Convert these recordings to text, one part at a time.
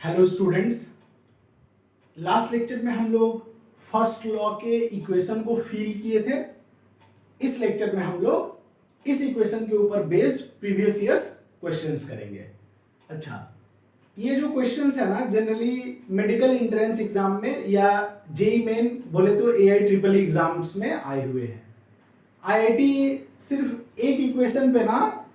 Hello students, last lecture में हम लोग फर्स्ट लॉ के इक्वेशन को फील किए थे। इस लेक्चर में हम लोग इस इक्वेशन के ऊपर बेस्ड प्रीवियस ईयर्स क्वेश्चंस करेंगे। अच्छा, ये जो क्वेश्चंस है ना, जनरली मेडिकल एंट्रेंस एग्जाम में या जेई मेन बोले तो AIEEE एग्जाम्स में आए हुए हैं। IIT सिर्फ एक इक्वेशन पे ना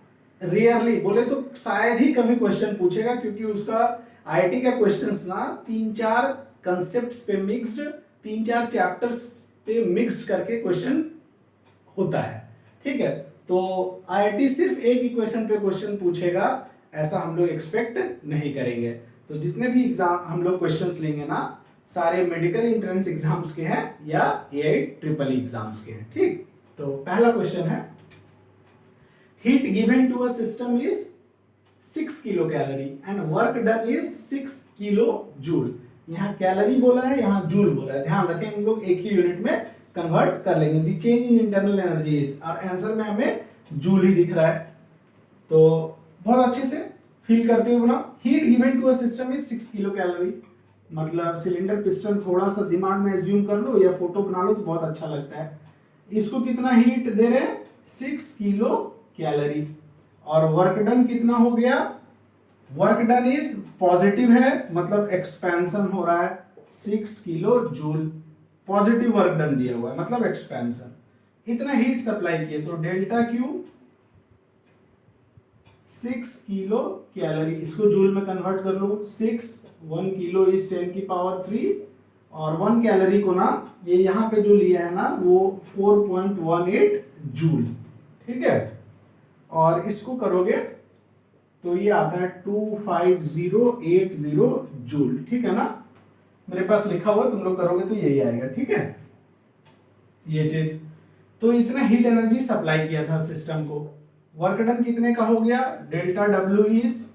रेयरली बोले तो शायद ही कभी क्वेश्चन पूछेगा, क्योंकि उसका IIT का क्वेश्चंस ना 3-4 कंसेप्ट्स पे मिक्स्ड, 3-4 चैप्टर्स पे मिक्स्ड करके क्वेश्चन होता है। ठीक है, तो IIT सिर्फ एक इक्वेशन पे क्वेश्चन पूछेगा ऐसा हम लोग एक्सपेक्ट नहीं करेंगे। तो जितने भी एग्जाम हम लोग क्वेश्चंस लेंगे ना, सारे मेडिकल एंट्रेंस एग्जाम्स के हैं या AIEEE एग्जाम्स के हैं। ठीक, तो पहला क्वेश्चन है, heat given to a system is 6 kilo calorie and work done is 6 kilo joule. यहाँ कैलोरी बोला है, यहाँ जूल बोला है, ध्यान रखें हम लोग एक ही यूनिट में कन्वर्ट कर लेंगे। The change in internal energy is, और आंसर में हमें जूल ही दिख रहा है, तो बहुत अच्छे से फील करते हुए बना। Heat given to a system is 6 kilo calorie, मतलब सिलेंडर पिस्टन थोड़ा सा दिमाग में एज्यूम कर लो या फोटो बना लो तो बहुत अच्छा लगता है। इसको कितना हीट दे रहे हैं, 6 किलो कैलोरी, और वर्क डन कितना हो गया, वर्क डन इज पॉजिटिव है, मतलब एक्सपेंशन हो रहा है, 6 kilo joule, positive work done दिया हुआ है मतलब एक्सपेंशन। इतना हीट सप्लाई किए तो डेल्टा क्यू 6 किलो कैलोरी, इसको जूल में कन्वर्ट कर लो। 1 किलो इज 10 की पावर 3, और 1 कैलोरी को ना ये यहाँ पे जो लिया है ना वो 4.18 जूल। ठीक है, और इसको करोगे तो ये आता है 25080 जूल। ठीक है ना, मेरे पास लिखा हुआ, तुम लोग करोगे तो यही आएगा। ठीक है, ये चीज, तो इतना हीट एनर्जी सप्लाई किया था सिस्टम को। वर्क डन कितने का हो गया, delta W is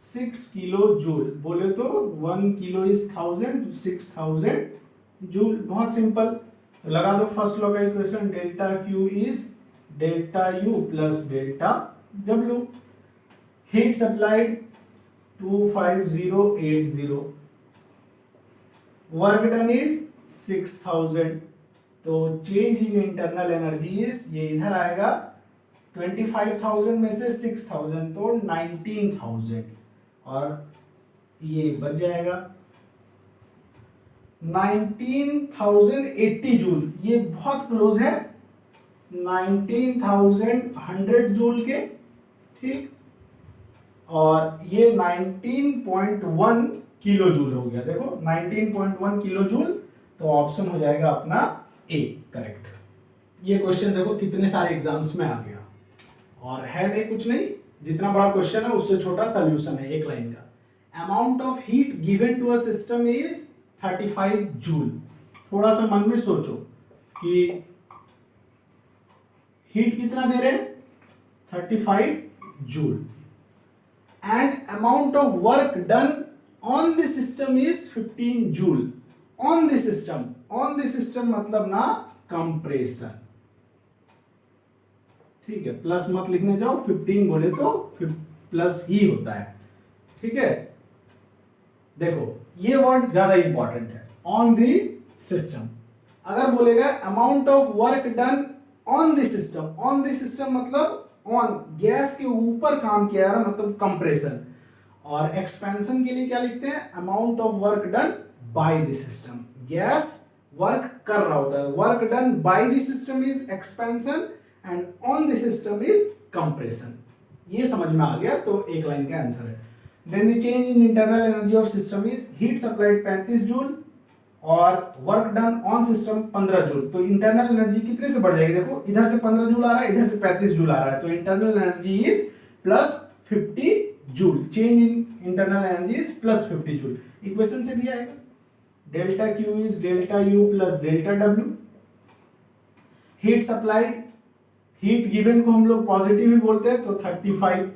6 kilo joule, बोले तो 1 किलो इज 1000, 6000 जूल। बहुत सिंपल, तो लगा दो फर्स्ट लॉ का equation, delta Q is delta U plus delta W. Heat supplied 25080, work done is 6000, तो change in internal energy is, ये इधर आएगा 25,000 में से 6000 तो 19,000, और ये बच जाएगा 19,080 जूल। ये बहुत क्लोज है 19,100 जूल के। ठीक, और ये 19.1 किलो जूल हो गया। देखो 19.1 किलो जूल, तो ऑप्शन हो जाएगा अपना ए करेक्ट। ये क्वेश्चन देखो कितने सारे एग्जाम्स में आ गया, और है नहीं कुछ नहीं, जितना बड़ा क्वेश्चन है उससे छोटा सोल्यूशन है, एक लाइन का। Amount of heat given to a system is 35 joule. थोड़ा सा मन में सोचो कि हीट कितना दे रहे हैं, 35 joule, and amount of work done on the system is 15 joule. On the system, on the system मतलब ना कंप्रेशन। ठीक है, प्लस मत लिखने जाओ, 15 बोले तो प्लस ही होता है। ठीक है, देखो ये वर्ड ज्यादा इंपॉर्टेंट है, ऑन द सिस्टम। अगर बोलेगा amount of work done on the system, on the system मतलब ऑन, गैस के ऊपर काम किया जा रहा मतलब कंप्रेशन। और एक्सपेंशन के लिए क्या लिखते हैं, amount of work done by the system. Gas work कर रहा होता है, work done by the system is expansion and on the system is compression. ये समझ में आ गया, तो एक लाइन का आंसर है। Then the change in internal energy of system is heat supplied 35 joule और work done on system 15 joule. तो इंटरनल एनर्जी कितने से बढ़ जाएगी, देखो इधर से 15 जूल आ रहा है, इधर से 35 जूल आ रहा है, तो internal energy is plus 50 joule. Change in internal energy is plus 50 joule. Equation से भी आएगा, delta Q is delta U plus delta W. Heat supplied, heat given को हम लोग पॉजिटिव ही बोलते हैं, तो 35।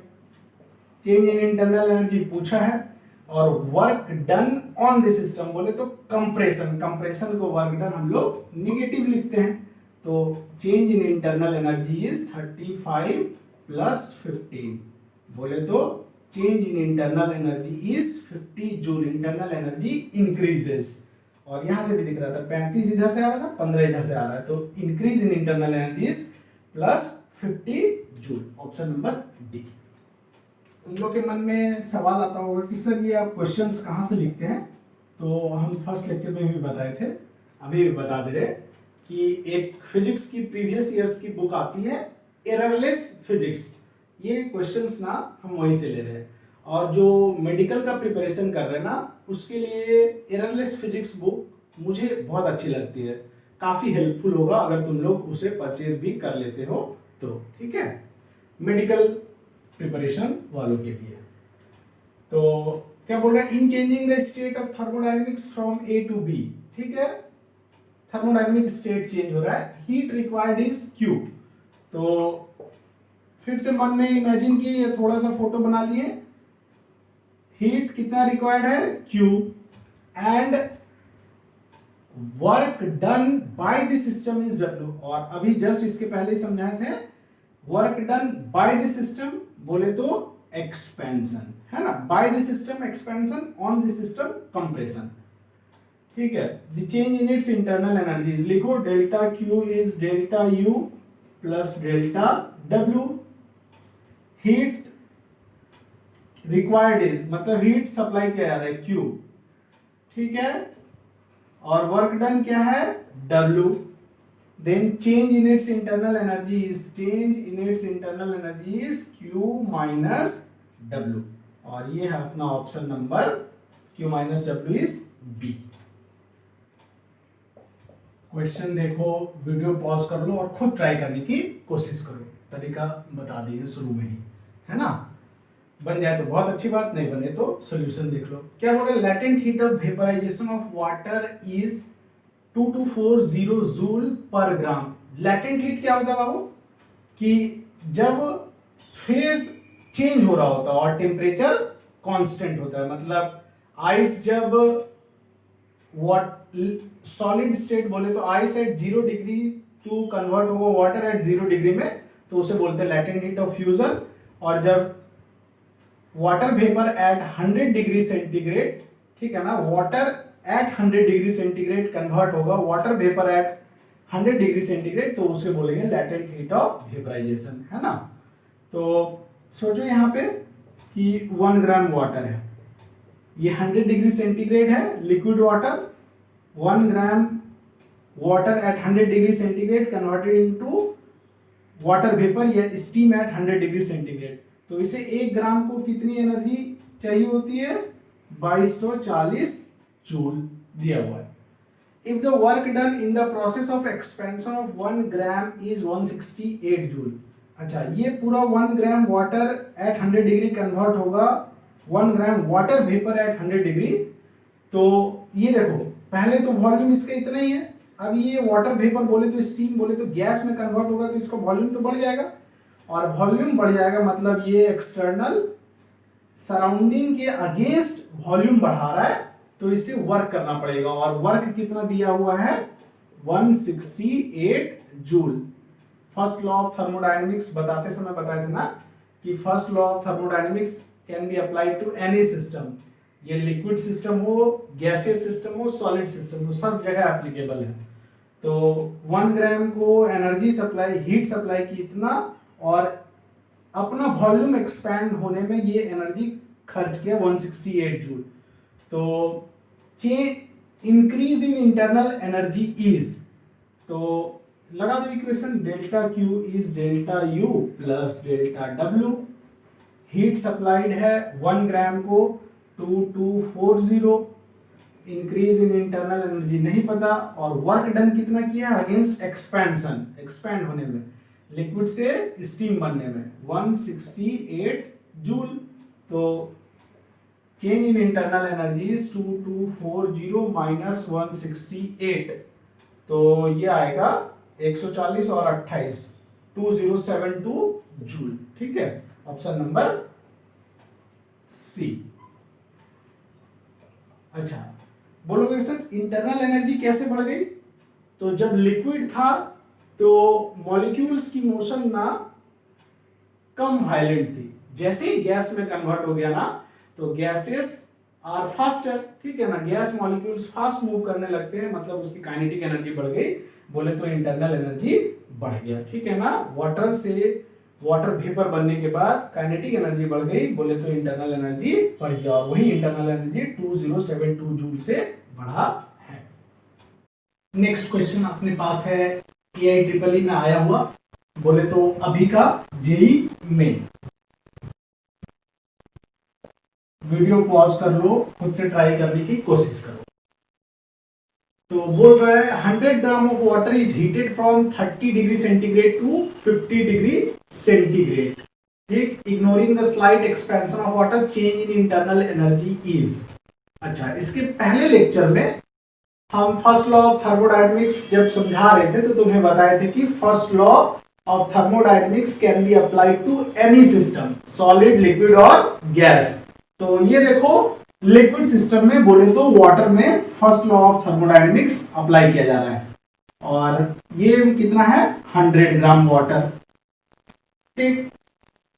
चेंज इन इंटरनल एनर्जी पूछा है, और work done on the system बोले तो कंप्रेशन, कंप्रेशन को वर्क डन हम लोग निगेटिव लिखते हैं, तो change in internal energy is 35 plus 15 बोले तो change in internal energy is 50 joule, internal energy increases. और यहां से भी दिख रहा था 35 इधर से आ रहा था, 15 इधर से आ रहा है, तो increase in internal energy is plus 50 joule, option number D. उन लोग के मन में सवाल आता होगा कि सर ये आप क्वेश्चंस कहाँ से लिखते हैं, तो हम फर्स्ट लेक्चर में भी बताए थे, अभी भी बता दे रहे कि एक फिजिक्स की प्रीवियस ईयर्स की बुक आती है एररलेस फिजिक्स, ये क्वेश्चंस ना हम वहीं से ले रहे हैं। और जो मेडिकल का प्रिपरेशन कर रहे हैं ना, उसके लिए एररलेस फिजिक्स बुक मुझे बहुत अच्छी लगती है, काफ़ी हेल्पफुल होगा अगर तुम लोग उसे परचेज भी कर लेते हो तो, ठीक है, मेडिकल प्रिपरेशन वालों के लिए। तो क्या बोल रहा है, in changing the state of thermodynamics from A to B, ठीक है, थर्मोडायनेमिक स्टेट चेंज हो रहा है, हीट रिक्वायर्ड इज क्यू। तो फिर से मन में इमेजिन किए, थोड़ा सा फोटो बना लिए, हीट कितना रिक्वायर्ड है Q, and work done by the system is W. और अभी जस्ट इसके पहले ही समझाए थे, work done by the system बोले तो एक्सपेंशन है ना, by the system expansion, on the system compression, ठीक है। The change in its internal energies लिखो, delta Q is delta U plus delta W. Heat required is मतलब heat supply क्या आ रहा है क्यू, ठीक है, और वर्क डन क्या है W. Then change in its internal energy is, change in its internal energy is Q minus W, और ये है अपना option number Q minus W is B. Question देखो, वीडियो पॉज कर लो और खुद ट्राई करने की कोशिश करो, तरीका बता दिए शुरू में ही, है ना। बन जाए तो बहुत अच्छी बात, नहीं बने तो सॉल्यूशन देख लो। क्या बोल रहे, latent heat of vaporisation of water is 2240 joule per gram. Latent heat क्या होता है बाबू, कि जब फेज चेंज हो रहा होता है और टेम्परेचर कांस्टेंट होता है, मतलब आइस जब सॉलिड स्टेट बोले तो ice at 0 degree to convert होगा वाटर एट 0 डिग्री में, तो उसे बोलते हैं लैटेंट हीट ऑफ फ्यूजन। और जब water vapour at 100 degree centigrade, ठीक है ना, water at 100 degree centigrade convert होगा water vapour at 100 degree centigrade, तो उसे बोलेंगे लैटेंट हीट ऑफ वेपराइजेशन, है ना। तो सोचो यहाँ पे कि 1 ग्राम वाटर है, ये 100 डिग्री सेंटीग्रेड है liquid water, 1 gram water at 100 degree centigrade converted into water vapour या स्टीम एट 100 डिग्री सेंटीग्रेड। तो इसे 1 ग्राम को कितनी एनर्जी चाहिए होती है, 2240 जूल दिया हुआ है। If the work done in the process of expansion of 1 gram is 168 joule. अच्छा, ये पूरा 1 gram water at 100 degree convert होगा 1 gram water vapour at 100 degree. तो ये देखो, पहले तो वॉल्यूम इसका इतना ही है, अब ये वाटर वेपर बोले तो स्टीम बोले तो गैस में कन्वर्ट होगा, तो इसका वॉल्यूम तो बढ़ जाएगा, और वॉल्यूम बढ़ जाएगा मतलब ये एक्सटर्नल सराउंडिंग के अगेंस्ट वॉल्यूम बढ़ा रहा है, तो इसे वर्क करना पड़ेगा। और वर्क कितना दिया हुआ है 168 joule. First law of thermodynamics बताते समय बताए थे ना कि first law of thermodynamics can be applied to any system, ये लिक्विड सिस्टम हो, गैसियस सिस्टम हो, सॉलिड सिस्टम हो, सब जगह एप्लीकेबल है। तो 1 ग्राम को एनर्जी सप्लाई, हीट सप्लाई की इतना, और अपना वॉल्यूम एक्सपैंड होने में ये एनर्जी खर्च किया 168 जूल। तो increase in internal energy is, तो लगा दो equation, delta Q is delta U plus delta W. Heat supplied है 1 ग्राम को 2240, इंक्रीज इन इंटरनल एनर्जी नहीं पता, और वर्क डन कितना किया अगेंस्ट एक्सपेंशन, एक्सपैंड होने में, लिक्विड से स्टीम बनने में 168 जूल। तो change in internal energy is 2240 minus 168, तो ये आएगा 140 और 28 2072 जूल, ठीक है, ऑप्शन नंबर सी। अच्छा, बोलोगे सर इंटरनल एनर्जी कैसे बढ़ गई, तो जब लिक्विड था तो मॉलिक्यूल्स की मोशन ना कम वायलेंट थी, जैसे ही गैस में कन्वर्ट हो गया ना, तो गैसेस आर फास्टर, ठीक है ना, गैस मॉलिक्यूल्स फास्ट मूव करने लगते हैं, मतलब उसकी काइनेटिक एनर्जी बढ़ गई, बोले तो इंटरनल एनर्जी बढ़ गया, ठीक है ना। वाटर से वाटर वेपर बनने के बाद काइनेटिक एनर्जी बढ़ गई, बोले तो इंटरनल एनर्जी बढ़ गया, और वही इंटरनल एनर्जी 2072 जूल से बढ़ा है। नेक्स्ट क्वेश्चन अपने पास है AIEEE में आया हुआ, बोले तो अभी का जेई मेन। वीडियो पॉज कर लो, खुद से ट्राई करने की कोशिश करो। तो बोल रहा है 100 gram of water is heated from 30 degree centigrade to 50 degree centigrade, ठीक, ignoring the slight expansion of water, change in internal energy is. अच्छा, इसके पहले लेक्चर में हम फर्स्ट लॉ ऑफ थर्मोडायनेमिक्स जब समझा रहे थे तो तुम्हें बताए थे कि first law of thermodynamics can be applied to any system, solid, liquid और गैस। तो ये देखो लिक्विड सिस्टम में बोले तो वाटर में first law of thermodynamics apply किया जा रहा है, और ये कितना है 100 ग्राम वाटर, ठीक,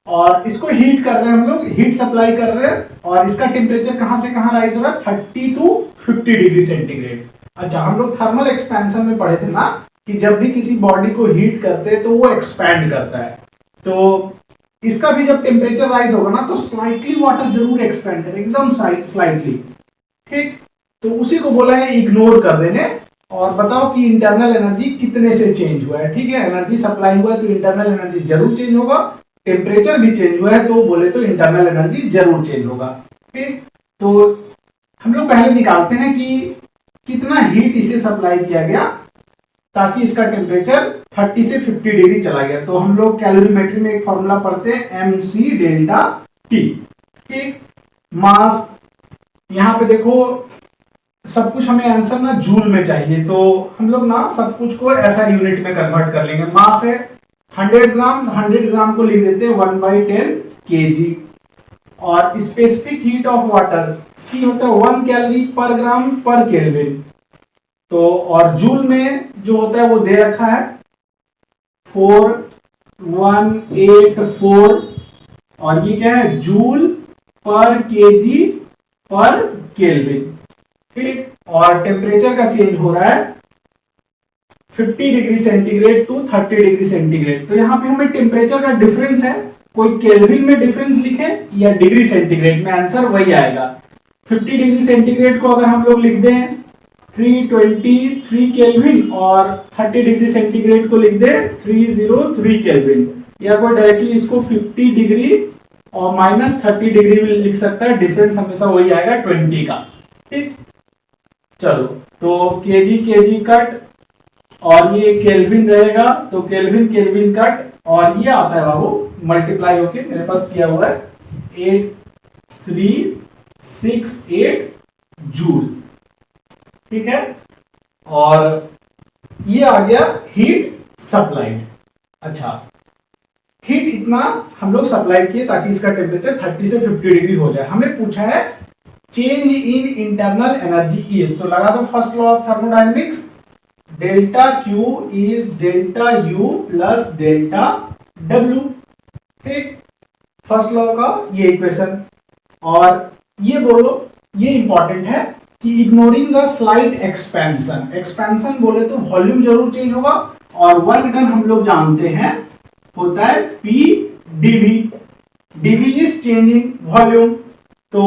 और इसको हीट कर रहे हैं हम लोग, हीट सप्लाई कर रहे हैं, और इसका टेम्परेचर कहां से कहां राइज हो रहा है 30 टू 50 डिग्री सेंटीग्रेड। अच्छा, हम लोग थर्मल एक्सपेंशन में पढ़े थे ना कि जब भी किसी बॉडी को हीट करते हैं तो वो एक्सपैंड करता है, तो इसका भी जब टेम्परेचर राइज होगा ना तो स्लाइटली वाटर जरूर एक्सपेंड करे, एकदम स्लाइटली, ठीक, तो उसी को बोला है इग्नोर कर देने, और बताओ कि इंटरनल एनर्जी कितने से चेंज हुआ है, ठीक है, एनर्जी सप्लाई हुआ है तो इंटरनल एनर्जी जरूर चेंज होगा, टेम्परेचर भी चेंज हुआ है तो बोले तो इंटरनल एनर्जी जरूर चेंज होगा, ठीक। तो हम लोग पहले निकालते हैं कि कितना हीट इसे सप्लाई किया गया ताकि इसका टेम्परेचर 30 से 50 डिग्री चला गया। तो हम लोग कैलोरीमेट्री में एक फॉर्मूला पढ़ते हैं mc डेल्टा t, ठीक, मास, यहां पे देखो सब कुछ हमें आंसर ना जूल में चाहिए, तो हम लोग ना सब कुछ को ऐसा यूनिट में कन्वर्ट कर लेंगे। मास है 100 ग्राम, 100 ग्राम को लिख देते हैं 1/10 kg, और specific heat of water C होता है 1 कैलोरी पर ग्राम पर केल्विन, तो और जूल में जो होता है वो दे रखा है 4184, और ये क्या है जूल पर केजी पर केल्विन, ठीक, और टेम्परेचर का चेंज हो रहा है 50 degree centigrade to 30 degree centigrade. तो यहाँ पे हमें टेम्परेचर का डिफरेंस है, कोई केल्विन में डिफरेंस लिखे या डिग्री सेंटीग्रेड में, आंसर वही आएगा। 50 डिग्री सेंटीग्रेड को अगर हम लोग लिख दें 323 केल्विन, और 30 डिग्री सेंटीग्रेड को लिख दे 303 केल्विन, या कोई डायरेक्टली इसको 50 डिग्री और -30 डिग्री में लिख सकता है, डिफरेंस हमेशा वही आएगा 20 का, ठीक। चलो, तो केजी केजी कट, और ये केल्विन रहेगा तो केल्विन केल्विन कट, और ये आता है बाबू मल्टीप्लाई होके, मेरे पास किया हुआ है 8368 जूल, ठीक है, और ये आ गया हीट सप्लाइड। अच्छा, हीट इतना हम लोग सप्लाई किए ताकि इसका टेम्परेचर 30 से 50 डिग्री हो जाए। हमें पूछा है change in internal energy is, तो लगा दो first law of thermodynamics, delta Q is delta U plus delta W, ठीक, फर्स्ट लॉ का ये इक्वेशन। और ये बोलो, ये इंपॉर्टेंट है कि ignoring the slight expansion, expansion बोले तो वॉल्यूम जरूर चेंज होगा, और वर्क डन हम लोग जानते हैं होता है P dV, dV is change in volume, तो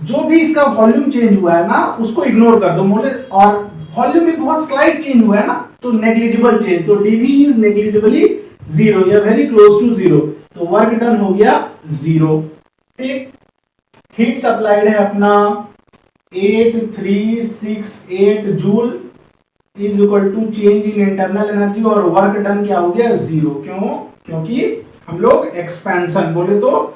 जो भी इसका वॉल्यूम चेंज हुआ है ना उसको इग्नोर कर दो, बोले, और वॉल्यूम भी बहुत स्लाइट चेंज हुआ है ना तो नेग्लिजिबल चेंज, तो dV इज नेग्लिजिबली जीरो या वेरी क्लोज टू जीरो, तो वर्क डन हो गया 0, ठीक। हीट सप्लाइड है अपना 8368 joule is equal to change in internal energy, और वर्क डन क्या हो गया 0, क्यों, क्योंकि हम लोग एक्सपेंशन बोले तो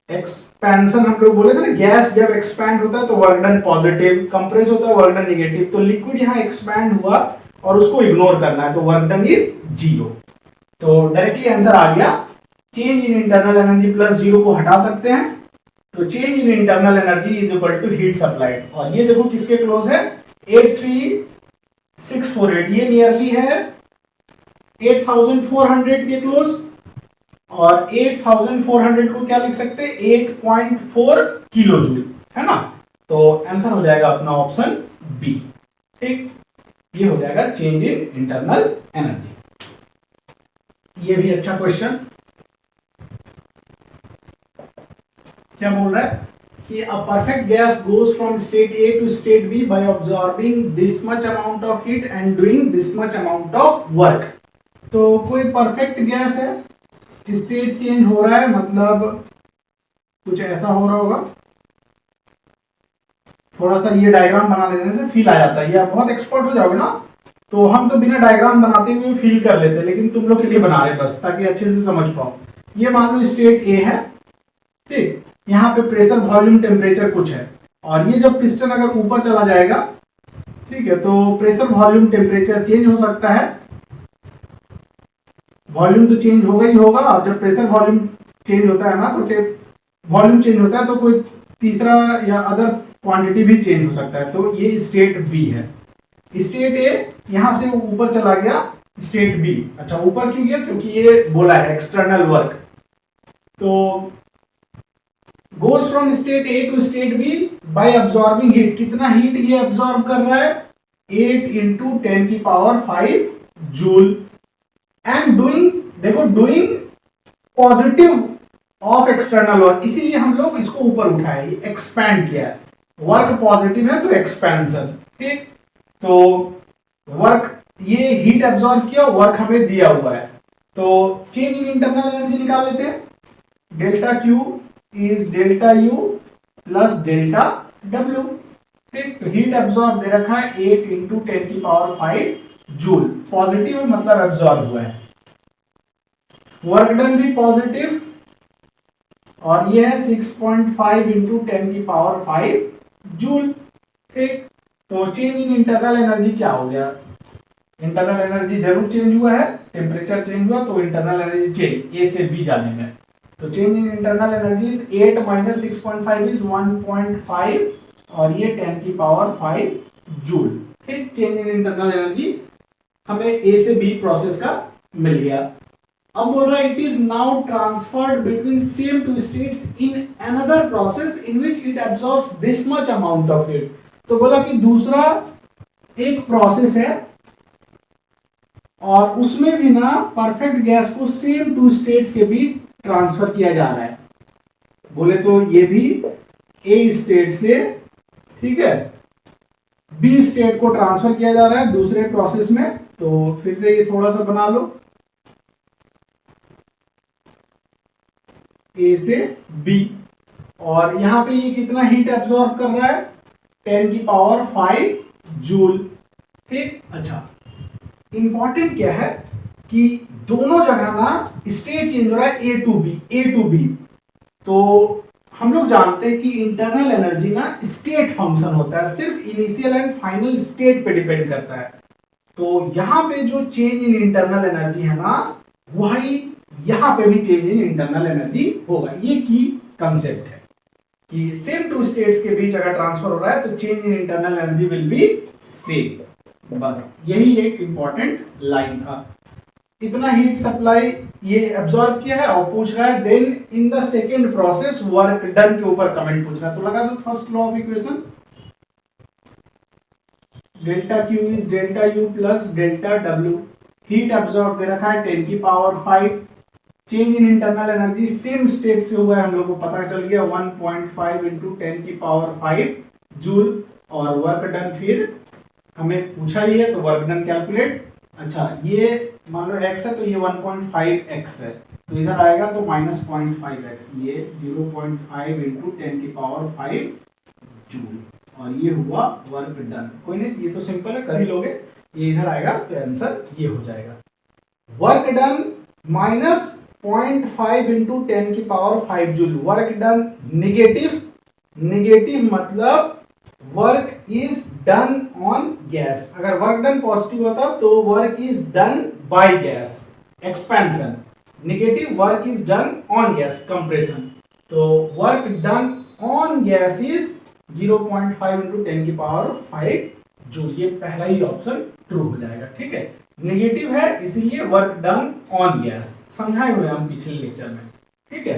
एक्सपेंशन हम लोग बोले थे ना, गैस जब एक्सपैंड होता है तो वर्क डन पॉजिटिव, कंप्रेस होता है वर्क डन नेगेटिव, तो लिक्विड यहाँ एक्सपैंड हुआ और उसको इग्नोर करना है तो वर्क डन इज 0, तो डायरेक्टली आंसर आ गया change in internal energy plus 0 को हटा सकते हैं, तो change in internal energy is equal to heat supplied, और ये देखो किसके क्लोज है 83648, ये नियरली है 8400 के क्लोज, और 8400 को क्या लिख सकते हैं, 8.4 किलो जूल, है ना। तो आंसर हो जाएगा अपना ऑप्शन बी। ठीक, ये हो जाएगा चेंज इन इंटरनल एनर्जी। ये भी अच्छा क्वेश्चन। क्या बोल रहा है कि a perfect gas goes from state A to state B by absorbing this much amount of heat and doing this much amount of work. तो कोई परफेक्ट गैस है, स्टेट चेंज हो रहा है, मतलब कुछ ऐसा हो रहा होगा। थोड़ा सा ये डायग्राम बना लेने से फील आ जाता है, ये आप बहुत एक्सपर्ट हो जाओगे ना, तो हम तो बिना डायग्राम बनाते हुए फील कर लेते हैं, लेकिन तुम लोग के लिए बना रहे बस ताकि अच्छे से समझ पाओ। ये मान लो स्टेट ए है, ठीक, यहाँ पे प्रेशर वॉल्यूम टेम्परेचर कुछ है, और ये जब पिस्टन अगर ऊपर चला जाएगा, ठीक है, तो प्रेशर वॉल्यूम टेम्परेचर चेंज हो सकता है, वॉल्यूम तो चेंज होगा ही होगा, और जब प्रेशर वॉल्यूम चेंज होता है ना, तो वॉल्यूम चेंज होता है तो कोई तीसरा या अदर क्वांटिटी भी चेंज हो सकता है। तो ये स्टेट बी है। स्टेट ए यहां से ऊपर चला गया, स्टेट बी, अच्छा ऊपर क्यों गया, क्योंकि ये बोला है एक्सटर्नल वर्क। तो goes from state A to state B by absorbing heat, कितना हीट ये अब्सॉर्ब कर रहा है, 8 इंटू 10 की पावर 5 जूल, एंड डूइंग, देखो doing positive of external work, इसीलिए हम लोग इसको ऊपर उठाए, एक्सपैंड किया है, वर्क पॉजिटिव है तो एक्सपेंशन। ठीक, तो वर्क, ये हीट एब्जॉर्ब किया, वर्क हमें दिया हुआ है, तो चेंज इन इंटरनल एनर्जी निकाल लेते हैं। Delta Q is delta U plus delta W. ठीक, तो हीट एब्जॉर्ब दे रखा है 8 इंटू 10 की पावर 5 जूल, पॉजिटिव है मतलब एब्जॉर्ब हुआ है। वर्क डन भी पॉजिटिव, और ये है 6.5 इंटू 10 की पावर 5 जूल। ठीक, तो चेंज इन इंटरनल एनर्जी क्या हो गया, इंटरनल एनर्जी जरूर चेंज हुआ है, टेम्परेचर चेंज हुआ तो इंटरनल एनर्जी चेंज, ए से बी जाने में। तो change in internal energy is 8 minus 6.5 is 1.5, और ये 10 की पावर 5 जूल। ठीक, चेंज इन इंटरनल एनर्जी हमें ए से बी प्रोसेस का मिल गया। अब बोल रहा है it is now transferred between same two states in another process in which it absorbs this much amount of heat. तो बोला कि दूसरा एक प्रोसेस है और उसमें भी ना परफेक्ट गैस को सेम टू स्टेट्स के बीच ट्रांसफर किया जा रहा है। बोले तो ये भी ए स्टेट से, ठीक है, बी स्टेट को ट्रांसफर किया जा रहा है दूसरे प्रोसेस में। तो फिर से ये थोड़ा सा बना लो, ए से बी, और यहां पे ये कितना हीट एब्सॉर्ब कर रहा है, 10 की पावर 5 जूल। ठीक, अच्छा इंपॉर्टेंट क्या है कि दोनों जगह ना स्टेट चेंज हो रहा है, A to B, A to B. तो हम लोग जानते हैं कि इंटरनल एनर्जी ना स्टेट फंक्शन होता है, सिर्फ इनिशियल एंड फाइनल स्टेट पे डिपेंड करता है। तो यहां पे जो चेंज इन इंटरनल एनर्जी है ना, वही यहां पे भी चेंज इन इंटरनल एनर्जी होगा। ये की कंसेप्ट है कि सेम टू स्टेट्स के बीच अगर ट्रांसफर हो रहा है तो change in internal energy will be same. बस यही एक इंपॉर्टेंट लाइन था। इतना हीट सप्लाई ये एब्जॉर्ब किया है और पूछ रहा है then in the second process work done के ऊपर कमेंट पूछ रहा है। तो लगा दो first law of equation, delta Q is delta U plus delta W. Heat absorb दे रखा है 10 की power 5, change in internal energy same state से हुआ है, हम लोग को पता चल गया 1.5 इंटू 10 की पावर 5 जूल, और वर्क डन फिर हमें पूछा ही है तो वर्क डन कैलकुलेट। अच्छा ये मान लो x है तो ये 1.5x है, तो इधर आएगा तो माइनस 0.5x, ये 0.5 इंटू 10 की पावर 5 जूल, और ये हुआ वर्क डन। कोई नहीं, ये तो सिंपल है, कर ही लोगे, ये इधर आएगा तो आंसर ये हो जाएगा। वर्क डन माइनस 0.5 इंटू 10 की power 5 joule, work done negative, negative मतलब work is done on gas. अगर वर्क डन पॉजिटिव होता तो work is done by gas, expansion. Negative work is done on gas, compression. तो work done on gas is 0.5 into 10 की power 5 joule. ये पहला ही option true हो जाएगा। ठीक है, नेगेटिव है इसीलिए वर्क डन ऑन गैस, समझाए हुए हम पिछले लेक्चर में, ठीक है।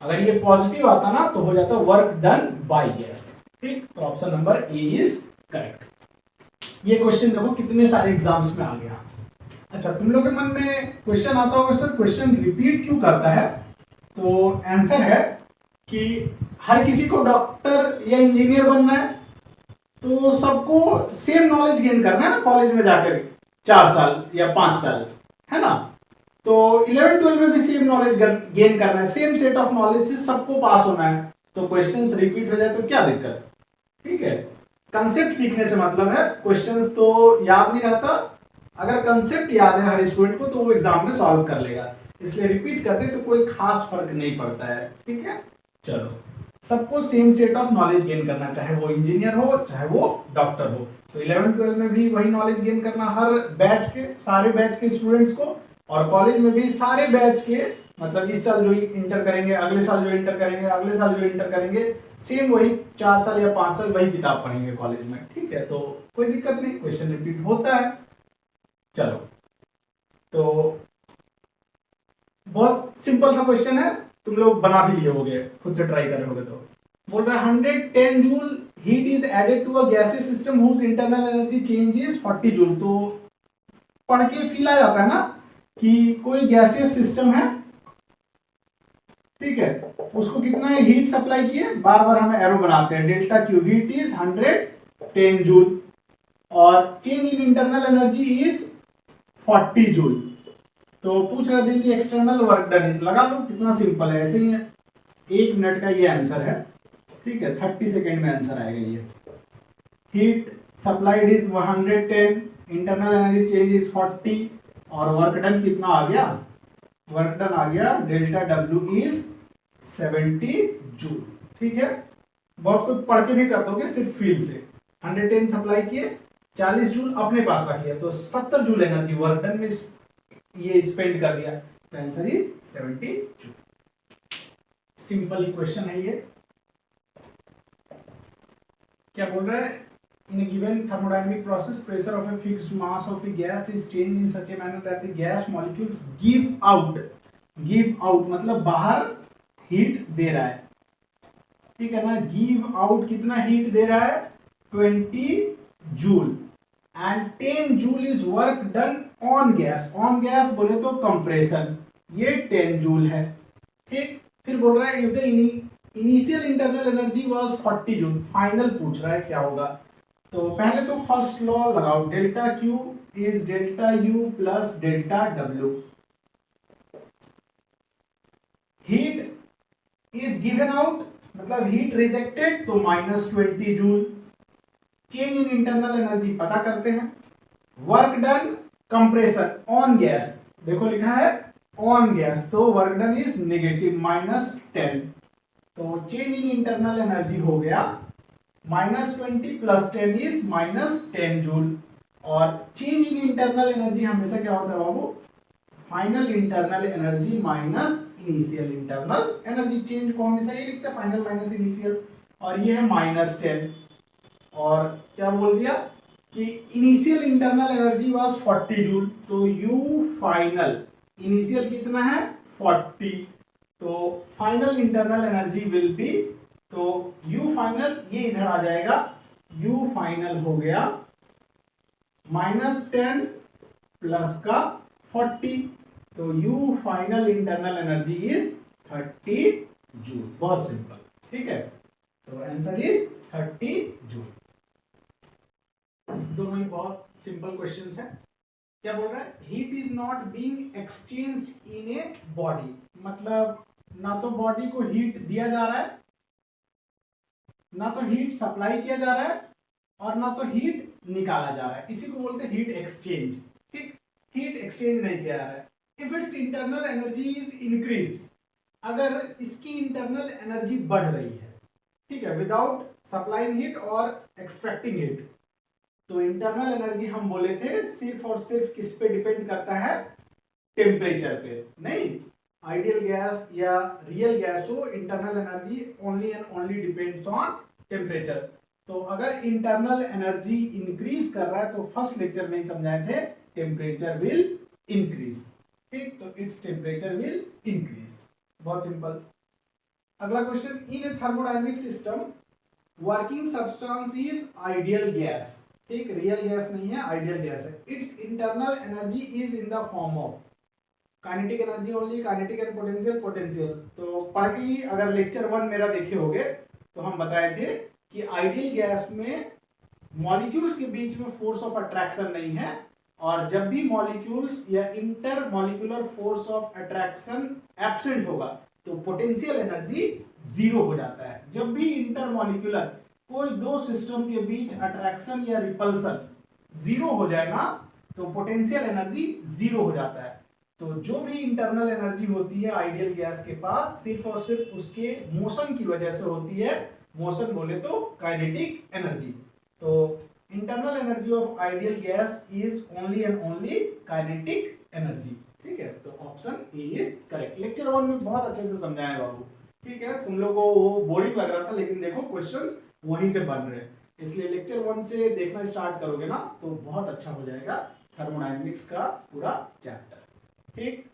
अगर ये पॉजिटिव आता ना तो हो जाता वर्क डन बाय गैस, ठीक। तो option number A is correct. ये क्वेश्चन देखो कितने सारे एग्जाम्स में आ गया। अच्छा, तुम लोग के मन में क्वेश्चन आता होगा सर क्वेश्चन रिपीट क्यों करता है, तो आंसर है कि हर किसी को डॉक्टर या इंजीनियर बनना है, तो सबको सेम नॉलेज गेन करना है ना कॉलेज में जाकर 4 साल या 5 साल, है ना। तो 11-12 में भी सेम नॉलेज गेन करना है, सेम सेट ऑफ नॉलेज से सबको पास होना है, तो क्वेश्चंस रिपीट हो जाए तो क्या दिक्कत, ठीक है। कंसेप्ट सीखने से मतलब है, क्वेश्चंस तो याद नहीं रहता, अगर कंसेप्ट याद है हर स्टूडेंट को तो वो एग्जाम में सॉल्व कर लेगा, इसलिए रिपीट करते तो कोई खास फर्क नहीं पड़ता है, ठीक है। चलो, सबको same set of knowledge gain करना, चाहे वो इंजीनियर हो चाहे वो डॉक्टर हो, तो 11-12 में भी वही नॉलेज गेन करना हर बैच के, सारे बैच के स्टूडेंट्स को, और कॉलेज में भी सारे बैच के, मतलब इस साल जो इंटर करेंगे, अगले साल जो इंटर करेंगे, अगले साल जो इंटर करेंगे, सेम वही 4 साल या 5 साल वही किताब पढ़ेंगे कॉलेज में, ठीक है। तो कोई दिक्कत नहीं, क्वेश्चन रिपीट होता है। चलो, तो बहुत सिंपल सा क्वेश्चन है, तुम लोग बना भी लिए होगे, खुद से ट्राई कर रहे होगे। तो बोल रहा है 110 joule heat is added to a gaseous system whose internal energy change is 40 joule. तो पढ़ के फील आ जाता है ना कि कोई गैसियस सिस्टम है, ठीक है, उसको कितना है हीट सप्लाई किए, बार बार हम एरो बनाते हैं, delta Q, heat is 110 joule और change in internal energy is 40 joule. तो पूछ रहे थे एक्सटर्नल वर्क डन इज, लगा लो, कितना सिंपल है, ऐसे ही है, 1 मिनट का ये आंसर है, ठीक है, 30 सेकेंड में आंसर आएगा ये। Heat supplied is 110, internal energy change is 40 और वर्क डन कितना आ गया, वर्क डन आ गया डेल्टा डब्ल्यू इज 70 जूल, ठीक है। बहुत कुछ पढ़ के भी करते होगे, सिर्फ फील से 110 सप्लाई किए, 40 जूल अपने पास रख लिया, तो 70 जूल एनर्जी वर्क डन में ये स्पेंड कर दिया, तो answer is 70 joule. Simple equation है ये। क्या बोल रहा है, in a given thermodynamic process pressure of a fixed mass of a gas is changed in such a manner that the gas molecules give out मतलब बाहर हीट दे रहा है, ठीक है ना। गिव आउट कितना हीट दे रहा है, 20 joule, and 10 joule is work done on gas, on gas बोले तो कंप्रेशन, ये 10 जूल है, ठीक। फिर बोल रहा है if the initial internal energy was 40 joule, final पूछ रहा है क्या होगा। तो पहले तो फर्स्ट लॉ लगाओ, delta Q is delta U plus delta W, heat is given out मतलब हीट रिजेक्टेड तो -20 joule, change in internal energy पता करते हैं, work done compression on gas, देखो लिखा है ऑन गैस, तो वर्क डन इज नेगेटिव -10, तो चेंज इन इंटरनल एनर्जी हो गया -20 प्लस 10 इज -10 जूल, और चेंज इन इंटरनल एनर्जी हमेशा क्या होता है बाबू, final internal energy minus initial internal energy, change को हमेशा ये लिखते हैं फाइनल माइनस इनिशियल, और ये है -10, और क्या बोल दिया कि initial internal energy was 40 joule, तो यू फाइनल, इनिशियल कितना है 40, तो final internal energy will be, तो यू फाइनल ये इधर आ जाएगा, यू फाइनल हो गया -10 प्लस का 40, तो you final internal energy is 30 joule, बहुत सिंपल, ठीक है। तो आंसर इज 30 जूल। दोनों ही बहुत सिंपल क्वेश्चंस हैं। क्या बोल रहा है, heat is not being exchanged in a body, मतलब ना तो बॉडी को हीट दिया जा रहा है, ना तो हीट सप्लाई किया जा रहा है, और ना तो हीट निकाला जा रहा है, इसी को बोलते हैं हीट एक्सचेंज, ठीक। हीट एक्सचेंज नहीं किया जा रहा है। If it's internal energy is increased, अगर इसकी इंटरनल एनर्जी बढ़ रही है, ठीक है, विदाउट सप्लाइंग हीट और एक्सट्रैक्टिंग हीट, तो इंटरनल एनर्जी हम बोले थे सिर्फ और सिर्फ किस पे डिपेंड करता है, टेम्परेचर पे, नहीं आइडियल गैस या रियल गैस हो, internal energy only and only depends on temperature. तो अगर इंटरनल एनर्जी इंक्रीज कर रहा है तो फर्स्ट लेक्चर में ही समझाए थे टेम्परेचर विल इंक्रीज, ठीक, तो इट्स टेम्परेचर विल इंक्रीज, बहुत सिंपल। अगला question, in A thermodynamic system working substance is ideal gas, ठीक, रियल गैस नहीं है, आइडियल गैस है, it's internal energy is in the form of kinetic energy only, kinetic and potential, potential. तो पढ़ के ही अगर लेक्चर 1 मेरा देखे होगे तो हम बताए थे कि आइडियल गैस में मॉलिक्यूल्स के बीच में फोर्स ऑफ अट्रैक्शन नहीं है, और जब भी मॉलिक्यूल्स या inter molecular force of attraction absent होगा तो पोटेंशियल एनर्जी जीरो हो जाता है। जब भी इंटर मॉलिक्यूलर कोई दो सिस्टम के बीच अट्रैक्शन या रिपल्सन जीरो हो जाएगा तो पोटेंशियल एनर्जी जीरो हो जाता है। तो जो भी इंटरनल एनर्जी होती है आइडियल गैस के पास सिर्फ और सिर्फ उसके मोशन की वजह से होती है, मोशन बोले तो काइनेटिक एनर्जी। तो internal energy of ideal gas is only and only kinetic energy, ठीक है, तो option A is correct. Lecture 1 में बहुत अच्छे से समझाया है बाबू, ठीक है, तुम लोगों को वो बोरिंग लग रहा था लेकिन देखो क्वेश्चंस वहीं से बन रहे हैं, इसलिए लेक्चर 1 से देखना स्टार्ट करोगे ना तो बहुत अच्छा हो जाएगा थर्मोडायनेमिक्स का पूरा चैप्टर, ठीक।